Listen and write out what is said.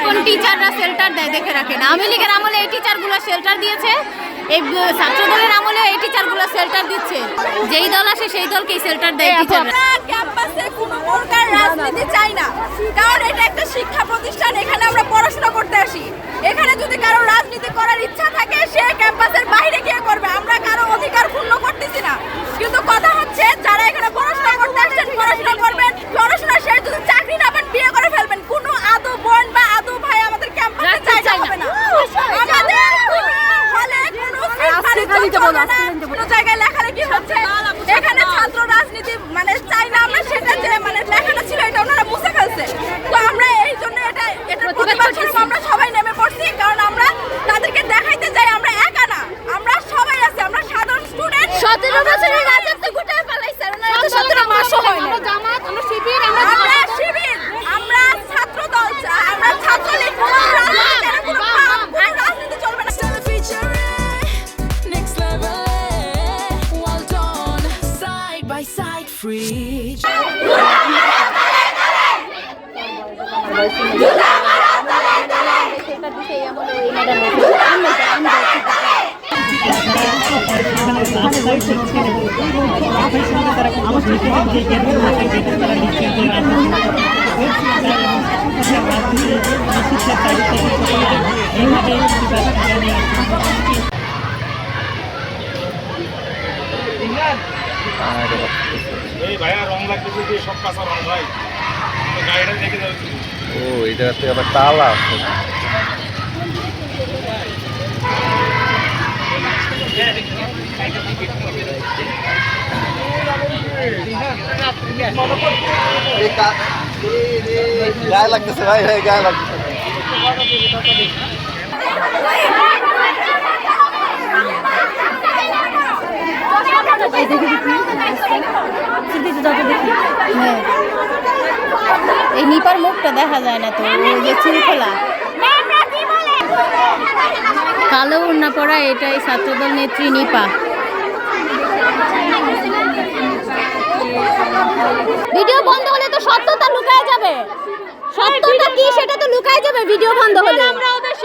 কোন টিচাররা শেল্টার দেয় দেখে রাখেন। আওয়ামী লীগের আমলে এই টিচারগুলো শেল্টার দিয়েছে, এই ছাত্র দলের আমলে এই টিচারগুলো শেল্টার দিচ্ছে। যেই দল আসে সেই দলকেই শেল্টার দেয় টিচাররা। ক্যাম্পাসে কোনো প্রকার রাজনীতি চাই না, কারণ এটা একটা শিক্ষা প্রতিষ্ঠান। এখানে আমরা পড়াশোনা করতে আসি। এখানে যদি কারো রাজনীতি করার ইচ্ছা থাকে সে ক্যাম্পাসের বাইরে গিয়ে করবে। আমরা কারো অধিকার ক্ষুণ্ণ করতেছি না, কিন্তু কথা হচ্ছে যারা এখানে পড়াশোনা করতে আসছেন পড়াশোনা করবেন, পড়াশোনা শেষ যদি চাকরি না পান বিয়ে করে ফেলবেন। কোনো আদৌ বোন বা আদৌ ভাই আমাদের ক্যাম্পাসে চাইতে হবে না। আমাদের হলে কোনো জায়গায় লেখালেখি হচ্ছে, এখানে ছাত্র রাজনীতি মানে চাই না আমরা, সেটা যে মানে লেখাটা ছিল এটা ওনারা মুছে ফেলছে। তো আমরা এই জন্য এটা প্রতিবাদ স্বরূপ আমরা সবাই নেমে পড়ছি, কারণ আমরা তাদেরকে দেখাইতে চাই আমরা একা না, আমরা সবাই আছি, আমরা সাধারণ স্টুডেন্ট। 17 বছরের রাজত্ব গুটায় ফেলাইছে, 17 মাসও হয় না। আমরা জামাত, আমরা শিবির, আমরা ছাত্র দল, আমরা ছাত্রলীগ, রাজনীতি চলবে না। ও এটাতে আবার তালা আছে। গায়ে লাগতেছে ভাই, গায়ে লাগতেছে। এই নিপার মুখটা দেখা যায় না তো, ওই যে চুল খোলা কালো ওড়না পরা, এটাই ছাত্রদল নেত্রী নিপা। ভিডিও বন্ধ হলে তো সত্যতা লুকায় যাবে, সত্যতা কি সেটা তো লুকায় যাবে ভিডিও বন্ধ হলে। আমরা ওদের